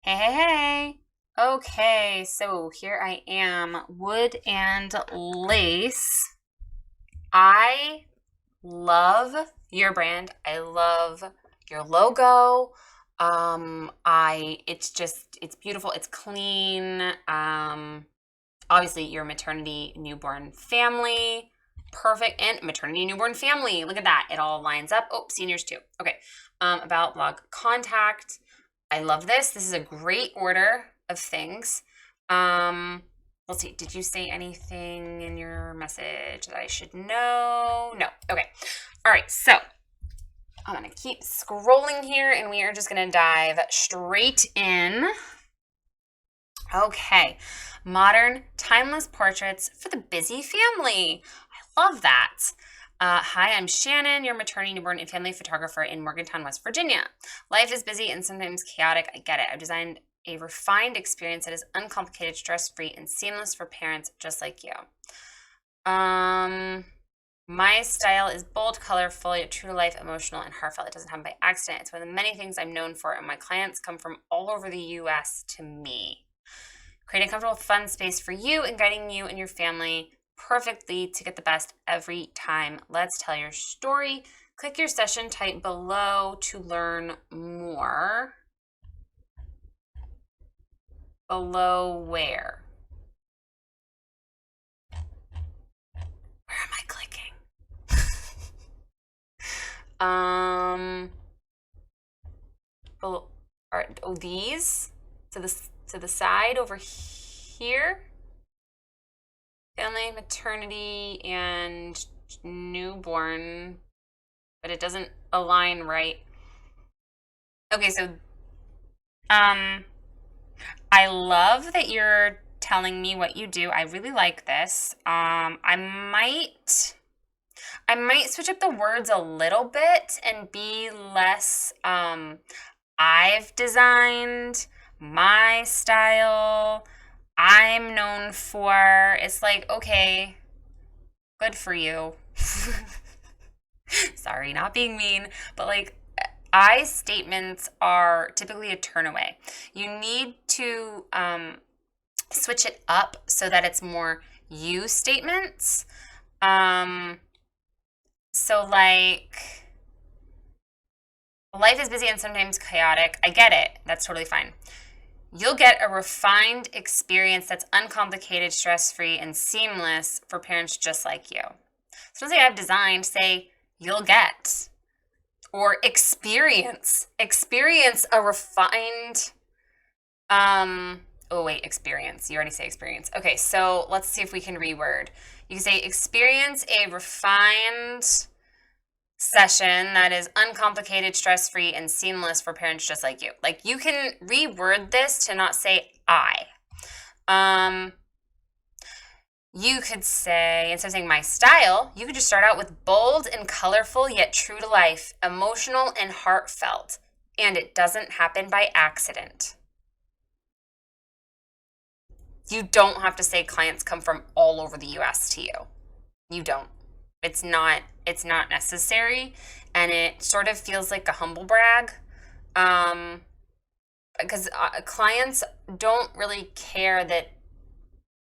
Hey, hey, hey. Okay, so here I am, wood and lace. I love your brand. I love your logo. It's beautiful. It's clean. Obviously your maternity newborn family. Perfect. And maternity newborn family. Look at that. It all lines up. Oh, seniors too. Okay. About blog contact. I love this. This is a great order of things. Um, let's see. Did you say anything in your message that I should know? No. Okay. All right. So I'm going to keep scrolling here and we are just going to dive straight in. Okay. Modern, timeless portraits for the busy family. I love that. Hi, I'm Shannon, your maternity, newborn, and family photographer in Morgantown, West Virginia. Life is busy and sometimes chaotic. I get it. I've designed a refined experience that is uncomplicated, stress-free, and seamless for parents just like you. My style is bold, colorful, yet true to life, emotional, and heartfelt. It doesn't happen by accident. It's one of the many things I'm known for, and my clients come from all over the U.S. to me. Creating a comfortable, fun space for you and guiding you and your family perfectly to get the best every time. Let's tell your story. Click your session type below to learn more. Below where? Where am I clicking? These to the side over here. Family, maternity, and newborn, but it doesn't align right. Okay, so I love that you're telling me what you do. I really like this. I might switch up the words a little bit and be less I've designed my style. I'm known for. It's like, okay, good for you. Sorry, not being mean, but like I statements are typically a turn away. You need to switch it up so that it's more you statements. So like life is busy and sometimes chaotic. I get it. That's totally fine. You'll get a refined experience that's uncomplicated, stress-free, and seamless for parents just like you. So don't say I've designed, say you'll get. Or experience. Experience a refined oh wait, experience. You already say experience. Okay, so let's see if we can reword. You can say experience a refined session that is uncomplicated, stress-free, and seamless for parents just like you. Like you can reword this to not say I. You could say, instead of saying my style, you could just start out with bold and colorful yet true to life, emotional and heartfelt. And it doesn't happen by accident. You don't have to say clients come from all over the US to you. You don't. It's not necessary, and it sort of feels like a humble brag. Because clients don't really care that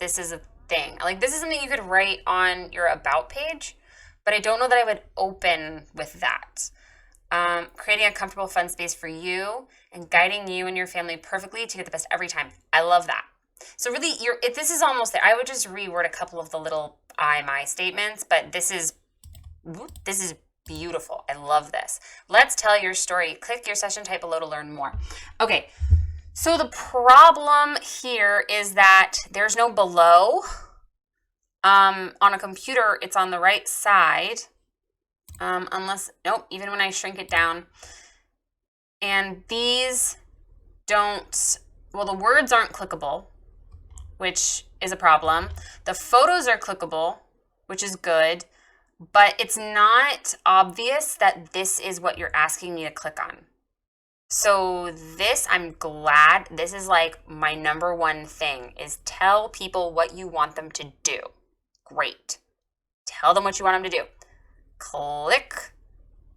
this is a thing. Like this is something you could write on your about page, but I don't know that I would open with that. Creating a comfortable, fun space for you and guiding you and your family perfectly to get the best every time. I love that. So really, if this is almost there. I would just reword a couple of the little I, my statements, but this is beautiful. I love this. Let's tell your story. Click your session type below to learn more. Okay, so the problem here is that there's no below. On a computer, it's on the right side. Unless, nope, even when I shrink it down. And these don't, well, the words aren't clickable, which is a problem. The photos are clickable, which is good, but it's not obvious that this is what you're asking me to click on. So this, I'm glad, this is like my number one thing is tell people what you want them to do. Great. Tell them what you want them to do. Click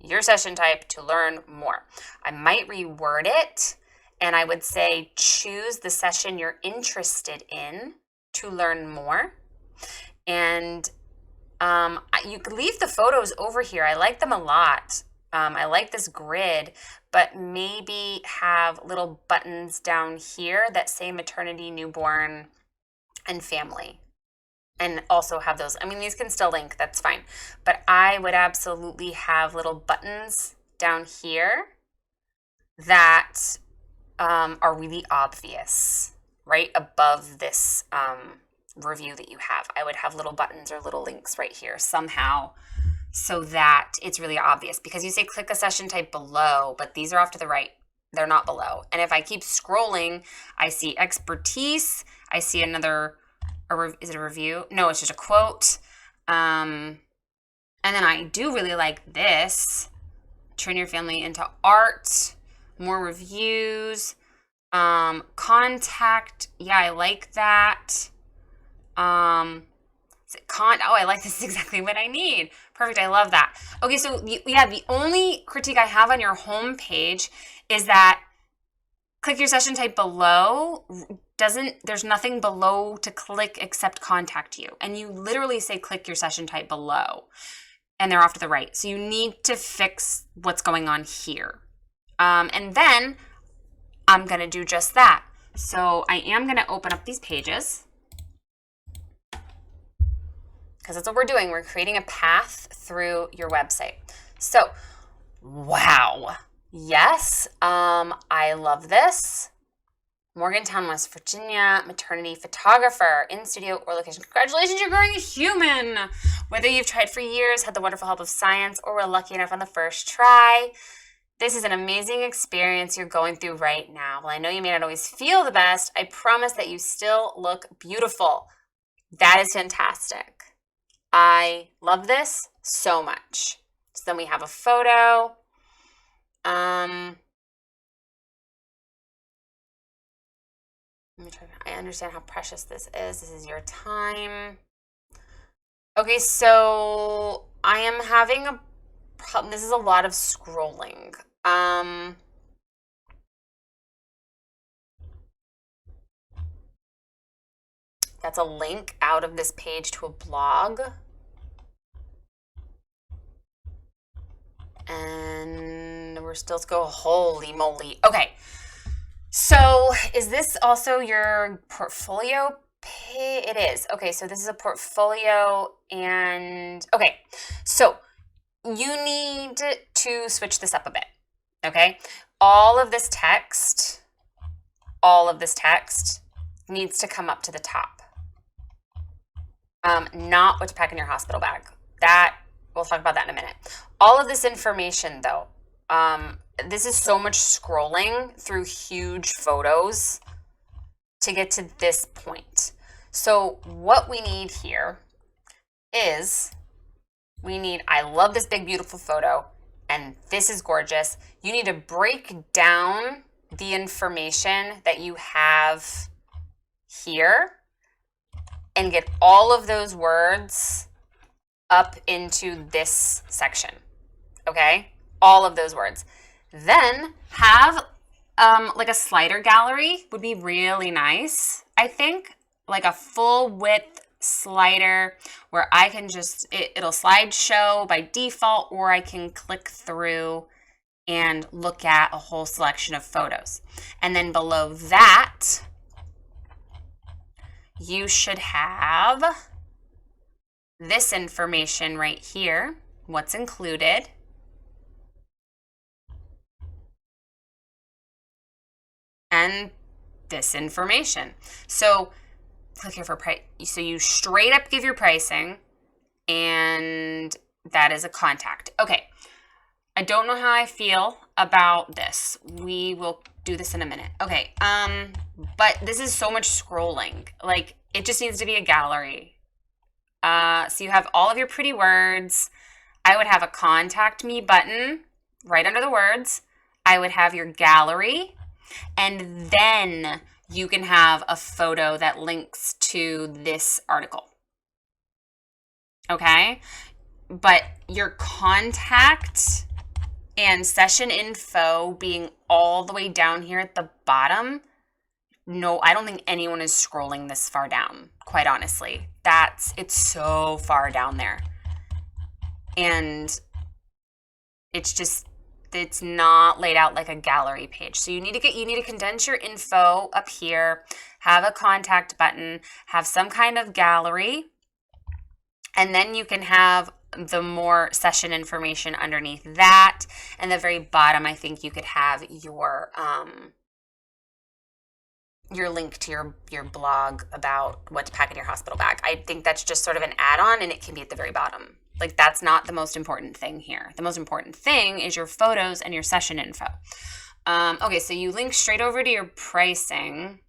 your session type to learn more. I might reword it And I would say choose the session you're interested in to learn more. And you could leave the photos over here. I like them a lot. I like this grid, but maybe have little buttons down here that say maternity, newborn, and family. And also have those. I mean, these can still link, that's fine. But I would absolutely have little buttons down here that are really obvious, right above this review that you have. I would have little buttons or little links right here somehow so that it's really obvious, because you say click a session type below, but these are off to the right. They're not below. And if I keep scrolling, I see expertise. I see another, is it a review? No, it's just a quote. And then I do really like this. Turn your family into art. More reviews. Contact. Yeah, I like that. Oh, I like this. Is exactly what I need. Perfect. I love that. Okay, so yeah, the only critique I have on your home page is that click your session type below there's nothing below to click except contact you. And you literally say click your session type below and they're off to the right. So you need to fix what's going on here. And then I'm going to do just that. So I am going to open up these pages, because that's what we're doing. We're creating a path through your website. So, wow. Yes, I love this. Morgantown, West Virginia, maternity photographer, in studio or location. Congratulations, you're growing a human. Whether you've tried for years, had the wonderful help of science, or were lucky enough on the first try, this is an amazing experience you're going through right now. While I know you may not always feel the best, I promise that you still look beautiful. That is fantastic. I love this so much. So then we have a photo. Let me try. I understand how precious this is. This is your time. Okay, so I am having a problem. This is a lot of scrolling. That's a link out of this page to a blog. And we're still to go. Holy moly. Okay. So is this also your portfolio page? It is. Okay, so this is a portfolio and okay. So you need to switch this up a bit. Okay? All of this text needs to come up to the top. Not what to pack in your hospital bag. That we'll talk about that in a minute. All of this information though, this is so much scrolling through huge photos to get to this point. So what we need here is I love this big, beautiful photo, and this is gorgeous. You need to break down the information that you have here and get all of those words up into this section, okay? All of those words. Then have like a slider gallery would be really nice, I think. Like a full width slider where I can just, it'll slideshow by default, or I can click through and look at a whole selection of photos. And then below that, you should have this information right here, what's included. And this information. So click here for price. So you straight up give your pricing, and that is a contact. Okay. I don't know how I feel about this. We will do this in a minute. Okay. But this is so much scrolling. Like, it just needs to be a gallery. So you have all of your pretty words. I would have a contact me button right under the words. I would have your gallery, and then you can have a photo that links to this article. Okay? But your contact And session info being all the way down here at the bottom, no, I don't think anyone is scrolling this far down, quite honestly. It's so far down there. And it's not laid out like a gallery page. So you need to condense your info up here, have a contact button, have some kind of gallery, and then you can have the more session information underneath that. And the very bottom, I think you could have your link to your blog about what to pack in your hospital bag. I think that's just sort of an add-on, and it can be at the very bottom. Like, that's not the most important thing here. The most important thing is your photos and your session info. Okay, so you link straight over to your pricing.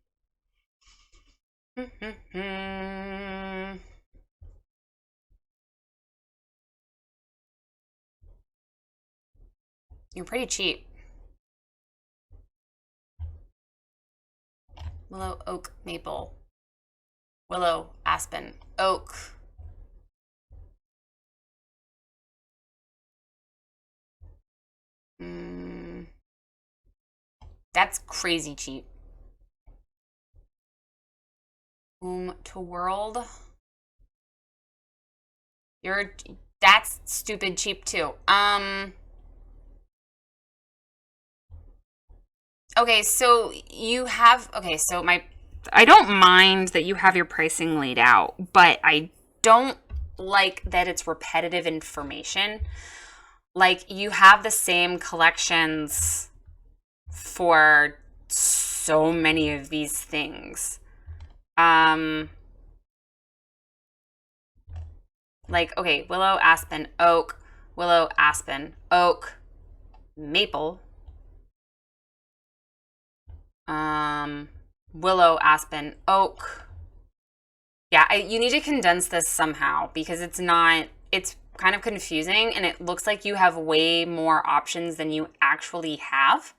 You're pretty cheap. Willow, oak, maple. Willow, aspen, oak. That's crazy cheap. Home to world. That's stupid cheap too. Okay, so I don't mind that you have your pricing laid out, but I don't like that it's repetitive information. Like, you have the same collections for so many of these things. Like, okay, willow, aspen, oak, maple, willow, aspen, oak. Yeah, you need to condense this somehow, because it's kind of confusing, and it looks like you have way more options than you actually have.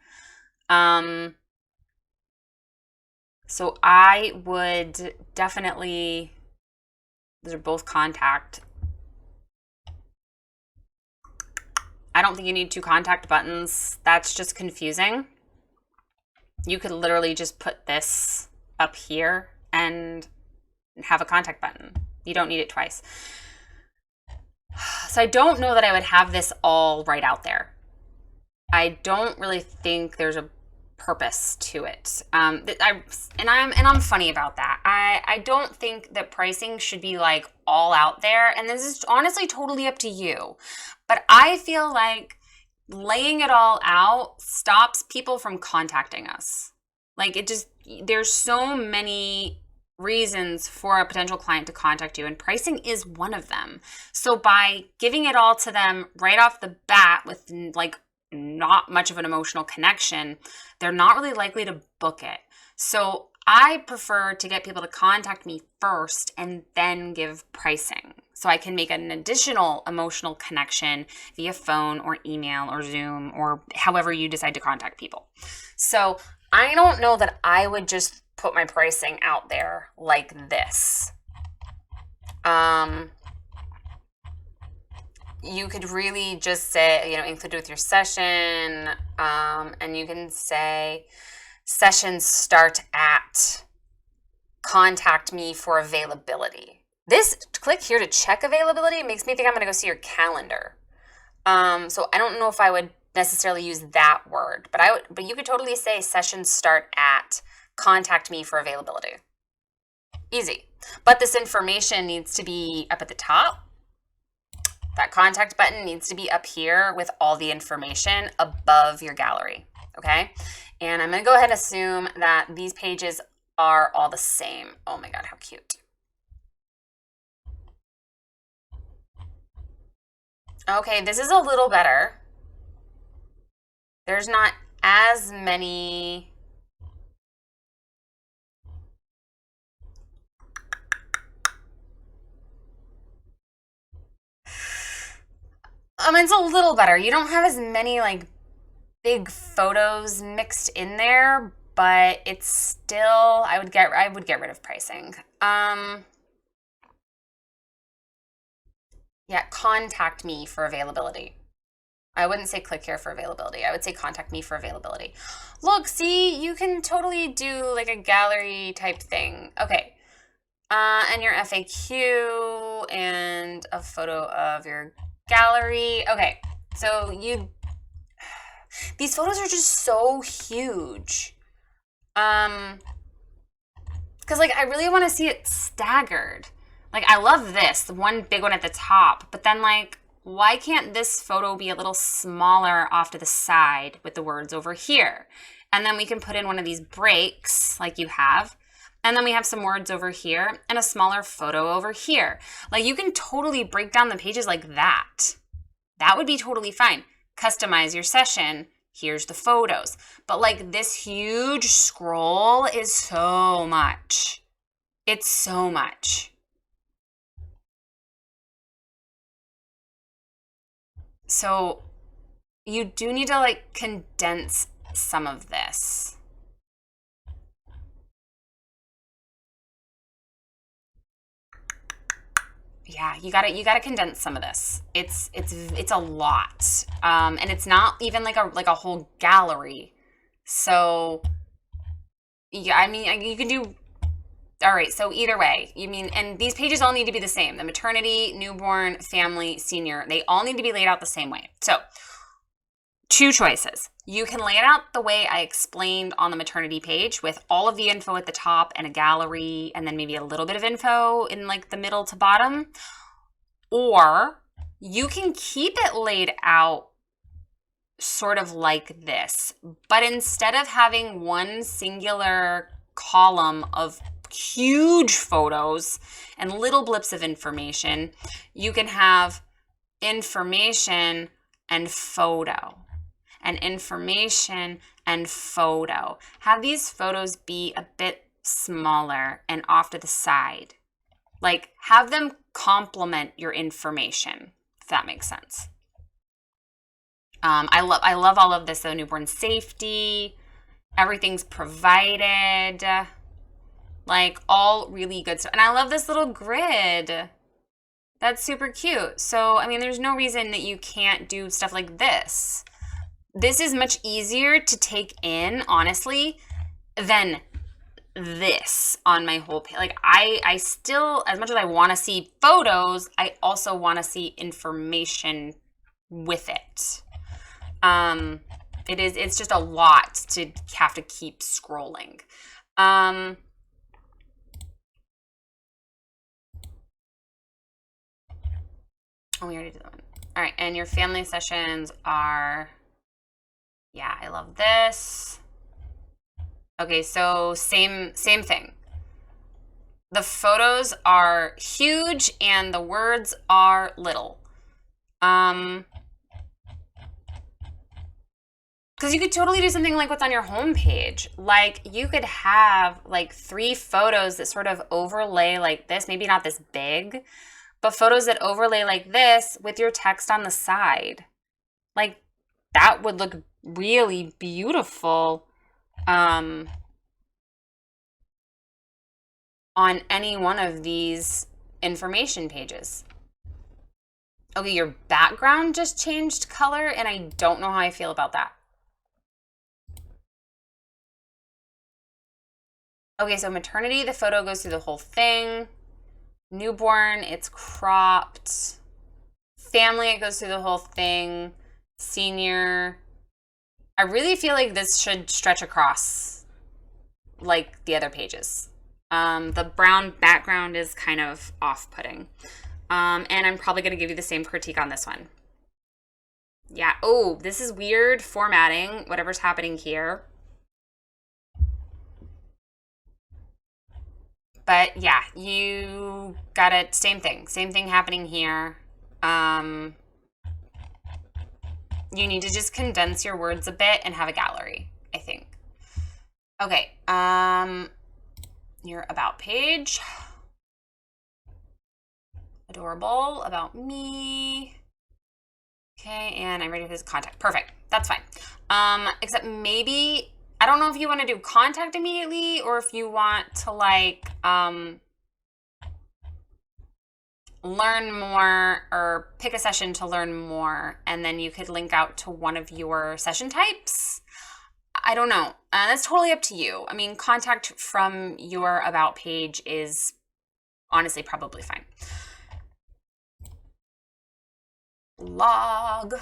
So I would definitely, those are both contact. I don't think you need 2 contact buttons. That's just confusing. You could literally just put this up here and have a contact button. You don't need it twice. So I don't know that I would have this all right out there. I don't really think there's a purpose to it. I'm funny about that. I don't think that pricing should be like all out there, and this is honestly totally up to you. But I feel like laying it all out stops people from contacting us. Like, there's so many reasons for a potential client to contact you, and pricing is one of them. So by giving it all to them right off the bat with like not much of an emotional connection, they're not really likely to book it. So I prefer to get people to contact me first and then give pricing, so I can make an additional emotional connection via phone or email or Zoom or however you decide to contact people. So I don't know that I would just put my pricing out there like this. You could really just say, include it with your session, and you can say sessions start at contact me for availability. Click here to check availability. It makes me think I'm going to go see your calendar. So I don't know if I would necessarily use that word, but you could totally say sessions start at contact me for availability. Easy. But this information needs to be up at the top. That contact button needs to be up here with all the information above your gallery, okay? And I'm going to go ahead and assume that these pages are all the same. Oh my God, how cute. Okay, this is a little better. There's not as many. It's a little better. You don't have as many like big photos mixed in there, but it's still, I would get rid of pricing. Yeah, contact me for availability. I wouldn't say click here for availability. I would say contact me for availability. Look, see, you can totally do like a gallery type thing. Okay. And your FAQ and a photo of your gallery. Okay. So these photos are just so huge. Because like I really want to see it staggered. Like I love this, the one big one at the top, but then like why can't this photo be a little smaller off to the side with the words over here? And then we can put in one of these breaks like you have. And then we have some words over here and a smaller photo over here. Like you can totally break down the pages like that. That would be totally fine. Customize your session. Here's the photos. But like this huge scroll is so much. It's so much. So you do need to like condense some of this. Yeah, you gotta condense some of this. It's a lot, and it's not even like a whole gallery. So yeah, I mean you can do. All right, so either way, and these pages all need to be the same. The maternity, newborn, family, senior, they all need to be laid out the same way. So two choices. You can lay it out the way I explained on the maternity page with all of the info at the top and a gallery and then maybe a little bit of info in like the middle to bottom. Or you can keep it laid out sort of like this, but instead of having one singular column of huge photos and little blips of information, you can have information and photo. And information and photo. Have these photos be a bit smaller and off to the side. Like have them complement your information, if that makes sense. I love all of this though. Newborn safety, everything's provided, like all really good stuff. And I love this little grid. That's super cute. So, I mean, there's no reason that you can't do stuff like this. This is much easier to take in, honestly, than this on my whole page. Like I still, as much as I want to see photos, I also want to see information with it. It's just a lot to have to keep scrolling. Oh, we already did that one. All right, and your family sessions are, yeah, I love this. Okay, so same thing. The photos are huge and the words are little. Because you could totally do something like what's on your homepage. Like you could have like 3 photos that sort of overlay like this, maybe not this big, but photos that overlay like this with your text on the side. Like that would look really beautiful on any one of these information pages. Okay, your background just changed color and I don't know how I feel about that. Okay, so maternity, the photo goes through the whole thing. Newborn, it's cropped. Family, it goes through the whole thing. Senior, I really feel like this should stretch across like the other pages. The brown background is kind of off-putting. And I'm probably going to give you the same critique on this one. Yeah, oh, this is weird formatting, whatever's happening here. But yeah, you got it, same thing happening here. You need to just condense your words a bit and have a gallery, I think. Okay, your about page. Adorable, about me. Okay, and I'm ready for this contact. Perfect, that's fine. Except maybe, I don't know if you want to do contact immediately or if you want to like, learn more or pick a session to learn more, and then you could link out to one of your session types. I don't know. That's totally up to you. I mean, contact from your about page is honestly probably fine. Log.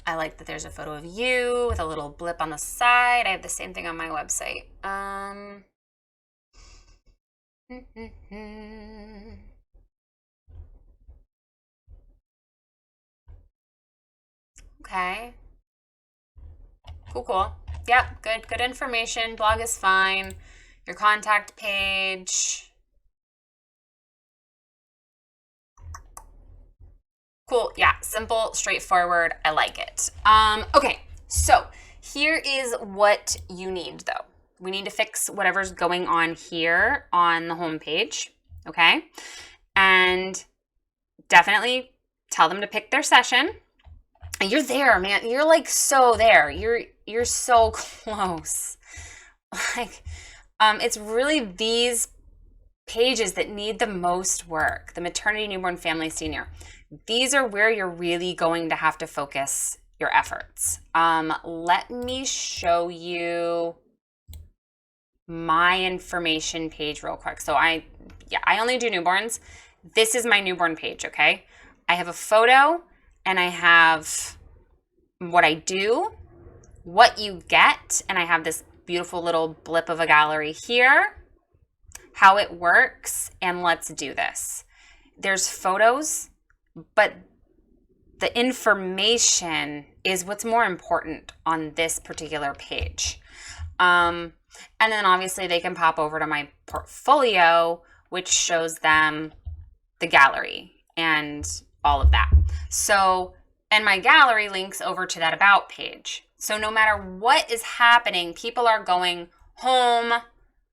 I like that there's a photo of you with a little blip on the side. I have the same thing on my website. Okay. Cool. Yep, good information. Blog is fine. Your contact page. Cool. Yeah, simple, straightforward. I like it. Okay, so here is what you need, though. We need to fix whatever's going on here on the home page, okay? And definitely tell them to pick their session. And you're there, man. You're like so there. You're so close. Like, it's really these pages that need the most work. The maternity, newborn, family, senior. These are where you're really going to have to focus your efforts. Let me show you my information page real quick. So I only do newborns. This is my newborn page, okay? I have a photo and I have what I do, what you get, and I have this beautiful little blip of a gallery here, how it works, and let's do this. There's photos, but the information is what's more important on this particular page. And then obviously they can pop over to my portfolio, which shows them the gallery and all of that. So, and my gallery links over to that about page. So no matter what is happening, people are going home,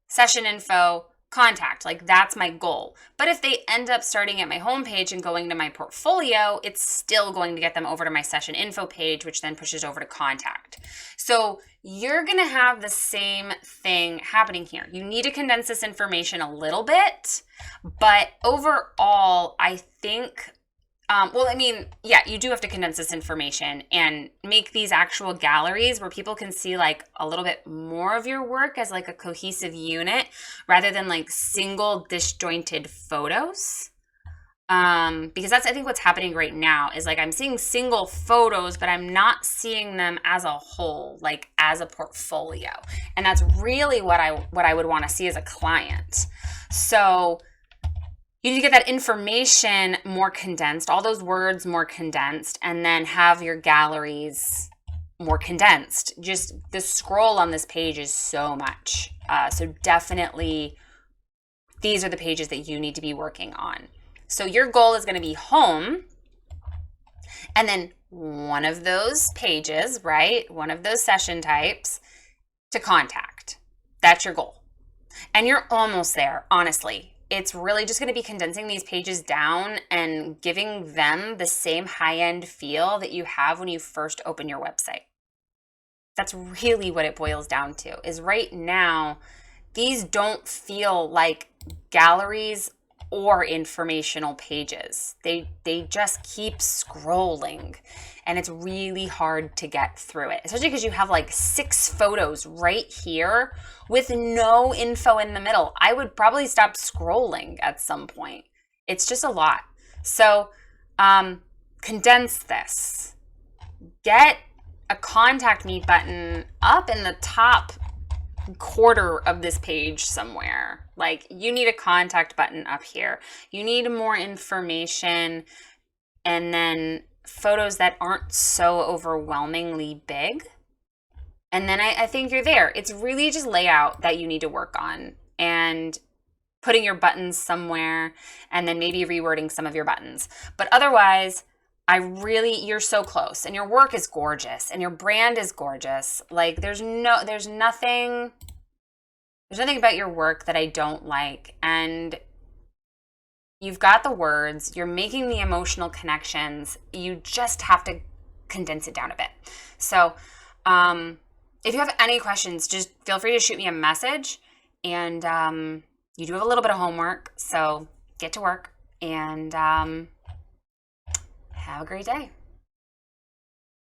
session info, contact. Like that's my goal. But if they end up starting at my homepage and going to my portfolio, it's still going to get them over to my session info page, which then pushes over to contact. So you're going to have the same thing happening here. You need to condense this information a little bit, but overall, I think you do have to condense this information and make these actual galleries where people can see like a little bit more of your work as like a cohesive unit rather than like single disjointed photos. Because that's, I think what's happening right now is like I'm seeing single photos, but I'm not seeing them as a whole, like as a portfolio. And that's really what I would want to see as a client. So you need to get that information more condensed, all those words more condensed, and then have your galleries more condensed. Just the scroll on this page is so much. So definitely these are the pages that you need to be working on. So your goal is going to be home, and then one of those pages, right? One of those session types to contact. That's your goal. And you're almost there, honestly. It's really just going to be condensing these pages down and giving them the same high-end feel that you have when you first open your website. That's really what it boils down to, is right now, these don't feel like galleries or informational pages. They just keep scrolling, and it's really hard to get through it, especially because you have like 6 photos right here with no info in the middle. I would probably stop scrolling at some point. It's just a lot. So condense this. Get a contact me button up in the top quarter of this page somewhere. Like you need a contact button up here. You need more information, and then photos that aren't so overwhelmingly big. And then I think you're there. It's really just layout that you need to work on and putting your buttons somewhere, and then maybe rewording some of your buttons. But otherwise, you're so close, and your work is gorgeous and your brand is gorgeous. Like there's nothing about your work that I don't like. And you've got the words, you're making the emotional connections. You just have to condense it down a bit. So, if you have any questions, just feel free to shoot me a message, and you do have a little bit of homework. So get to work, and have a great day.